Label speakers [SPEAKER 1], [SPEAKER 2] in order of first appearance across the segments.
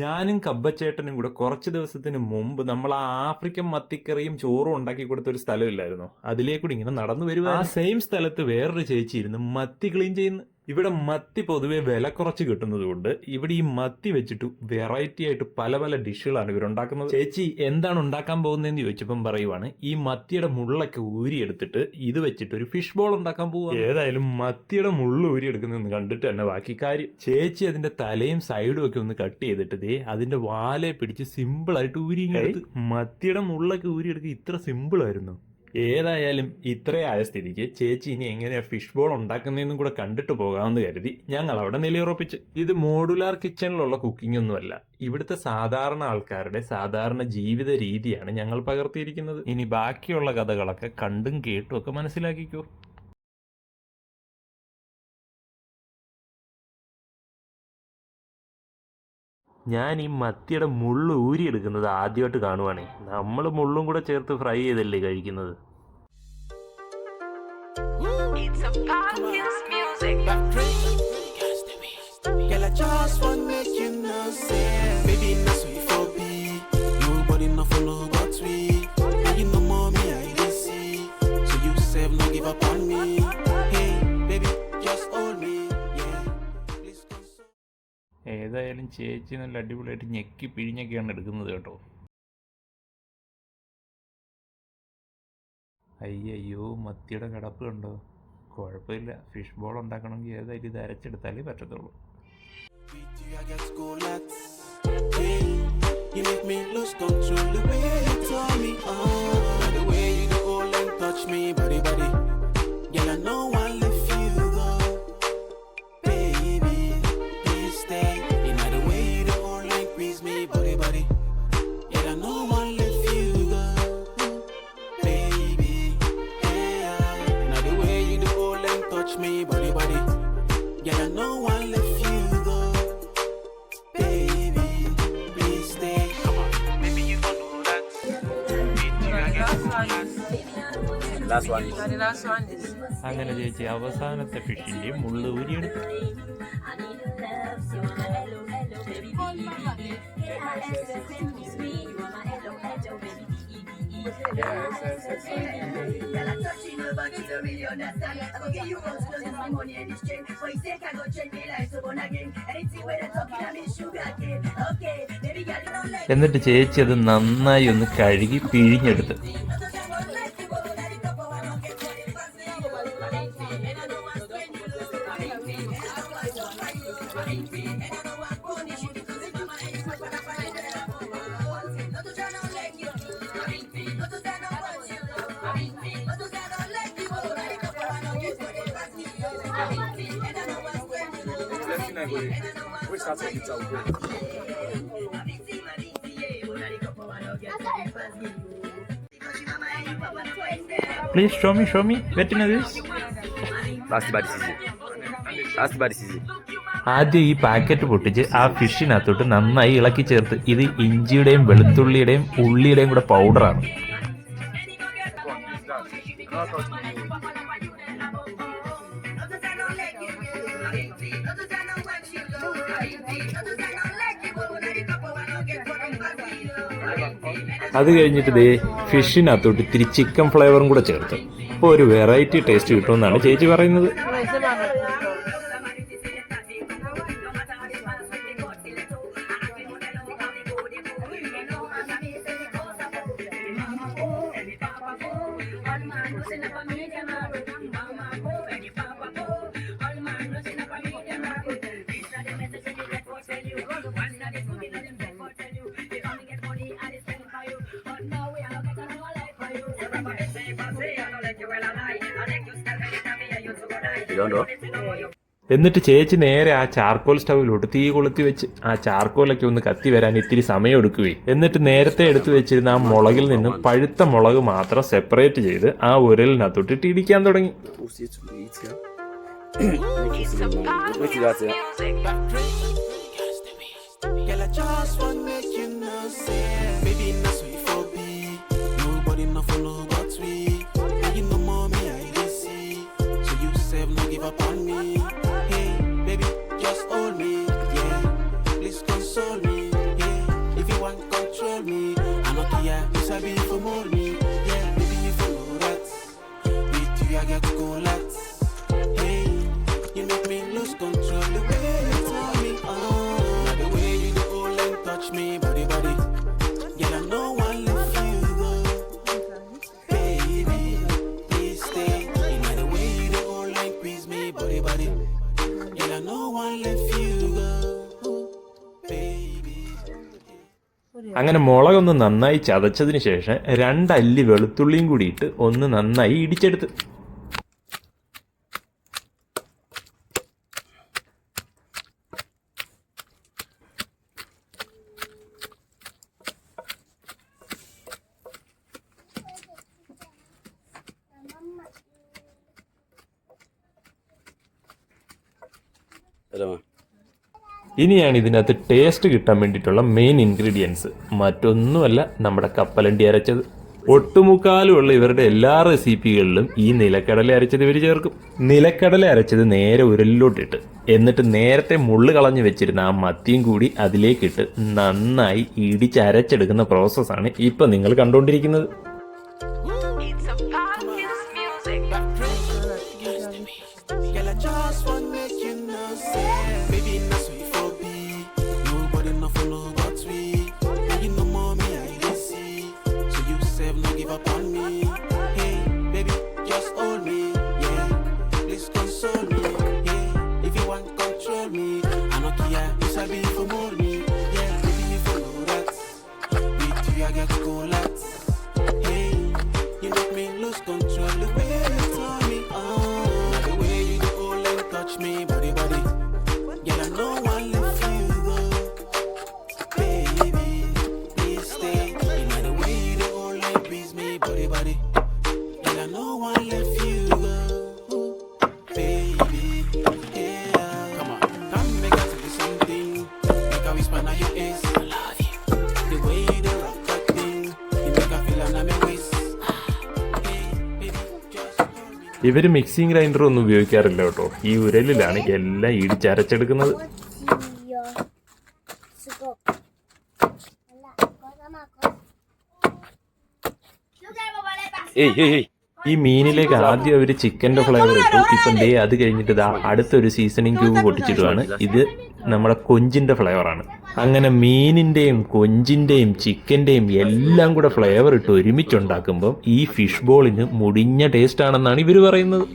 [SPEAKER 1] ഞാനും കബ്ബച്ചേട്ടനും കൂടെ കുറച്ച് ദിവസത്തിന് മുമ്പ് നമ്മൾ ആ ആഫ്രിക്കൻ മത്തിക്കറിയും ചോറും ഉണ്ടാക്കി കൊടുത്ത ഒരു സ്ഥലമില്ലായിരുന്നോ, അതിലേക്കൂടി ഇങ്ങനെ നടന്നു വരുക. ആ സെയിം സ്ഥലത്ത് വേറൊരു ചേച്ചി ഇരുന്ന് മത്തി ക്ലീൻ ചെയ്യുന്നു. ഇവിടെ മത്തി പൊതുവെ വില കുറച്ച് കിട്ടുന്നത് കൊണ്ട് ഇവിടെ ഈ മത്തി വെച്ചിട്ട് വെറൈറ്റി ആയിട്ട് പല പല ഡിഷുകളാണ് ഇവരുണ്ടാക്കുന്നത്. ചേച്ചി എന്താണ് ഉണ്ടാക്കാൻ പോകുന്നതെന്ന് ചോദിച്ചപ്പം പറയുവാണ്, ഈ മത്തിയുടെ മുള്ളൊക്കെ ഊരിയെടുത്തിട്ട് ഇത് വെച്ചിട്ട് ഒരു ഫിഷ് ബോൾ ഉണ്ടാക്കാൻ പോവുക. ഏതായാലും മത്തിയുടെ മുള്ള് ഊരിയെടുക്കുന്നതെന്ന് കണ്ടിട്ട് തന്നെ ബാക്കി കാര്യം. ചേച്ചി അതിന്റെ തലയും സൈഡും ഒക്കെ ഒന്ന് കട്ട് ചെയ്തിട്ട് അതിന്റെ വാലെ പിടിച്ച് സിമ്പിൾ ആയിട്ട് ഊരിയെടുത്ത്. മത്തിയുടെ മുള്ളൊക്കെ ഊരിയെടുക്കുക ഇത്ര സിമ്പിൾ ആയിരുന്നു. ഏതായാലും ഇത്രയായ സ്ഥിതിക്ക് ചേച്ചി ഇനി എങ്ങനെയാ ഫിഷ് ബോൾ ഉണ്ടാക്കുന്നതെന്നും കൂടെ കണ്ടിട്ട് പോകാമെന്ന് കരുതി ഞങ്ങൾ അവിടെ നിലയുറപ്പിച്ച്. ഇത് മോഡുലാർ കിച്ചണിലുള്ള കുക്കിംഗ് ഒന്നുമല്ല, ഇവിടുത്തെ സാധാരണ ആൾക്കാരുടെ സാധാരണ ജീവിത രീതിയാണ് ഞങ്ങൾ പകർത്തിയിരിക്കുന്നത്. ഇനി ബാക്കിയുള്ള കഥകളൊക്കെ കണ്ടും കേട്ടും ഒക്കെ മനസ്സിലാക്കിക്കോ. ഞാൻ ഈ മത്തിയുടെ മുള്ള് ഊരിയെടുക്കുന്നത് ആദ്യമായിട്ട് കാണുവാണേ. നമ്മൾ മുള്ളും കൂടെ ചേർത്ത് ഫ്രൈ ചെയ്തല്ലേ കഴിക്കുന്നത്. ഏതായാലും ചേച്ചി നല്ല അടിപൊളിയായിട്ട് ഞെക്കി പിഴിഞ്ഞൊക്കെയാണ് എടുക്കുന്നത് കേട്ടോ. അയ്യോ, മത്തിയുടെ കിടപ്പ് കണ്ടോ. കുഴപ്പമില്ല, ഫിഷ് ബോൾ ഉണ്ടാക്കണമെങ്കിൽ ഏതായാലും ഇത് അരച്ചെടുത്താലേ പറ്റത്തുള്ളൂ. അങ്ങനെ ചേച്ചി അവസാനത്തെ ഫിഷിന്റെ മുള്ള് ഊരിയെടുത്തു. എന്നിട്ട് ചേച്ചി അത് നന്നായി ഒന്ന് കഴുകി പിഴിഞ്ഞെടുത്ത്. Please show me. Wait a minute. ആദ്യം ഈ പാക്കറ്റ് പൊട്ടിച്ച് ആ ഫിഷിനകത്തോട്ട് നന്നായി ഇളക്കി ചേർത്ത്. ഇത് ഇഞ്ചിയുടെയും വെളുത്തുള്ളിയുടെയും ഉള്ളിയുടെയും കൂടെ പൗഡറാണ്. അത് കഴിഞ്ഞിട്ട് ദേ ഫിഷിനകത്തോട്ട് ഇത്തിരി ചിക്കൻ ഫ്ലേവറും കൂടെ ചേർത്ത്. അപ്പോൾ ഒരു വെറൈറ്റി ടേസ്റ്റ് കിട്ടുമെന്നാണ് ചേച്ചി പറയുന്നത്. എന്നിട്ട് ചേച്ചി നേരെ ആ ചാർക്കോൾ സ്റ്റൗവിലോട്ട് തീ കൊളുത്തി വെച്ച് ആ ചാർക്കോലൊക്കെ ഒന്ന് കത്തി വരാൻ ഇത്തിരി സമയം എടുക്കുകയും എന്നിട്ട് നേരത്തെ എടുത്തു വെച്ചിരുന്ന ആ മുളകിൽ നിന്നും പഴുത്ത മുളക് മാത്രം സെപ്പറേറ്റ് ചെയ്ത് ആ ഉരലിനകത്തോട്ട് ഇടിക്കാൻ തുടങ്ങി.
[SPEAKER 2] me. I know Kia, you sabi for more me. Yeah, baby, you follow that. With you, I get colat. Hey, you make me lose control. The way you tell me, the way you do all and touch me, body. Yeah, I know I love you, go. Baby, please stay. You know the way you do all and squeeze me, body. Yeah, I know I love you, go. Baby.
[SPEAKER 1] അങ്ങനെ മുളകൊന്ന് നന്നായി ചതച്ചതിന് ശേഷം 2 അല്ലി വെളുത്തുള്ളിയും കൂടിയിട്ട് ഒന്ന് നന്നായി ഇടിച്ചെടുത്ത്. ഇനിയാണ് ഇതിനകത്ത് ടേസ്റ്റ് കിട്ടാൻ വേണ്ടിയിട്ടുള്ള മെയിൻ ഇൻഗ്രീഡിയൻസ്. മറ്റൊന്നുമല്ല, നമ്മുടെ കപ്പലണ്ടി അരച്ചത്. ഒട്ടുമുക്കാലുമുള്ള ഇവരുടെ എല്ലാ റെസിപ്പികളിലും ഈ നിലക്കടല അരച്ചത് ഇവർ ചേർക്കും. നിലക്കടല അരച്ചത് നേരെ ഉരലിലോട്ടിട്ട് എന്നിട്ട് നേരത്തെ മുള്ളു കളഞ്ഞു വെച്ചിരുന്ന ആ മത്തിയും കൂടി അതിലേക്കിട്ട് നന്നായി ഇടിച്ചരച്ചെടുക്കുന്ന പ്രോസസ്സാണ് ഇപ്പം നിങ്ങൾ കണ്ടുകൊണ്ടിരിക്കുന്നത്. ഇവർ മിക്സിംഗ് ഗ്രൈൻഡർ ഒന്നും ഉപയോഗിക്കാറില്ല കേട്ടോ. ഈ ഉരലിലാണ് എല്ലാം ഇടിച്ചരച്ചെടുക്കുന്നത്. ഈ മീനിലേക്ക് ആദ്യം അവർ ചിക്കൻ്റെ ഫ്ലേവർ ഇട്ടു. ഇപ്പം ദേ അത് കഴിഞ്ഞിട്ട് ഇതാ അടുത്തൊരു സീസണിങ് ക്യൂബ് പൊട്ടിച്ചിടുവാണ്. ഇത് നമ്മുടെ കൊഞ്ചിൻ്റെ ഫ്ലേവറാണ്. അങ്ങനെ മീനിൻ്റെയും കൊഞ്ചിൻ്റെയും ചിക്കൻ്റെയും എല്ലാം കൂടെ ഫ്ലേവർ ഇട്ട് ഒരുമിച്ചുണ്ടാക്കുമ്പോൾ ഈ ഫിഷ് ബോളിന് മുടിഞ്ഞ ടേസ്റ്റ് ആണെന്നാണ് ഇവർ പറയുന്നത്.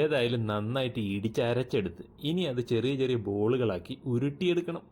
[SPEAKER 1] ഏതായാലും നന്നായിട്ട് ഇടിച്ചരച്ചെടുത്ത് ഇനി അത് ചെറിയ ചെറിയ ബോളുകളാക്കി ഉരുട്ടിയെടുക്കണം.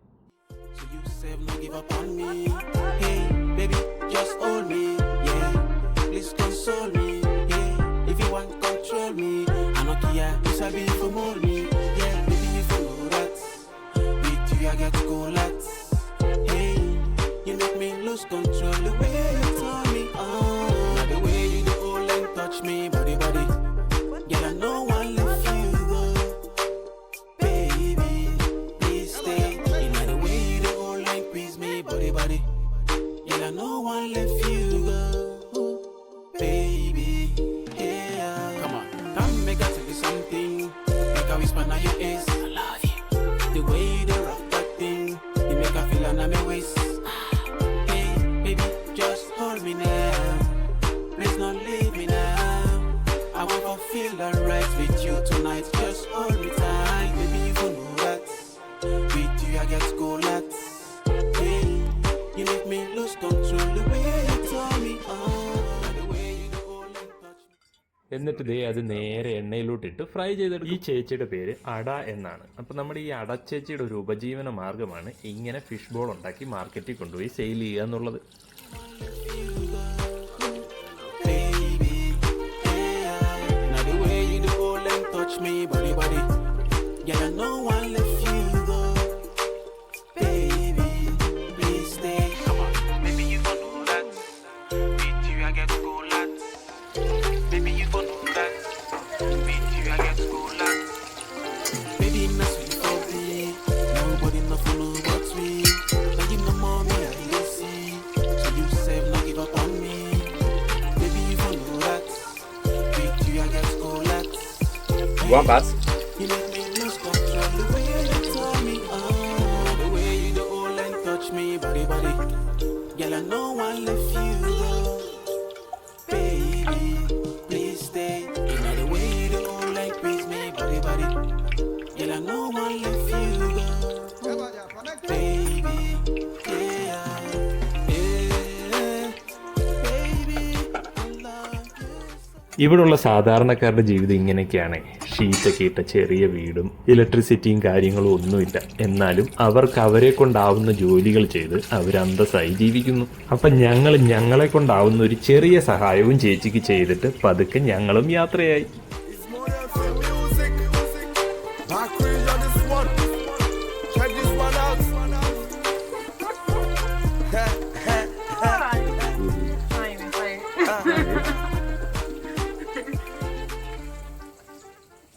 [SPEAKER 1] എന്നിട്ട് ദേ അത് നേരെ എണ്ണയിലോട്ടിട്ട് ഫ്രൈ ചെയ്തെടുക്കും. ഈ ചേച്ചിയുടെ പേര് അട എന്നാണ്. അപ്പം നമ്മുടെ ഈ അടച്ചേച്ചിയുടെ ഒരു ഉപജീവന മാർഗ്ഗമാണ് ഇങ്ങനെ ഫിഷ് ബോൾ ഉണ്ടാക്കി മാർക്കറ്റിൽ കൊണ്ടുപോയി സെയിൽ ചെയ്യുക എന്നുള്ളത്.
[SPEAKER 2] me, body, body. Yeah, I know I left you go. Baby, please stay. Come on, maybe you gon' know that. With you, I get cool lot. Maybe you gon' know that. With you, I get cool lot. Baby, not sweet for me. Nobody not follow but me. Now you know mommy, I lazy. So you save, not give up on me. Baby, you gon' know that. With you, I get cool lot.
[SPEAKER 3] One pass.
[SPEAKER 2] You make me lose control. The way you tell me, the way you do all and touch me, body, body. Girl, I know I left you go. Baby, please stay. You know the way you do all and please me, body, body. Girl, I know I left you go. Baby, yeah, baby, I love you.
[SPEAKER 1] ഇവിടെയുള്ള സാധാരണക്കാരുടെ ജീവിതം ഇങ്ങനെയൊക്കെയാണ്. ഷീറ്റൊക്കെ ഇട്ട ചെറിയ വീടും ഇലക്ട്രിസിറ്റിയും കാര്യങ്ങളും ഒന്നുമില്ല. എന്നാലും അവർക്ക് അവരെ കൊണ്ടാവുന്ന ജോലികൾ ചെയ്ത് അവർ അന്തസ്സായി ജീവിക്കുന്നു. അപ്പം ഞങ്ങളെ കൊണ്ടാവുന്ന ഒരു ചെറിയ സഹായവും ചേച്ചിക്ക് ചെയ്തിട്ട് പതുക്കെ ഞങ്ങളും യാത്രയായി.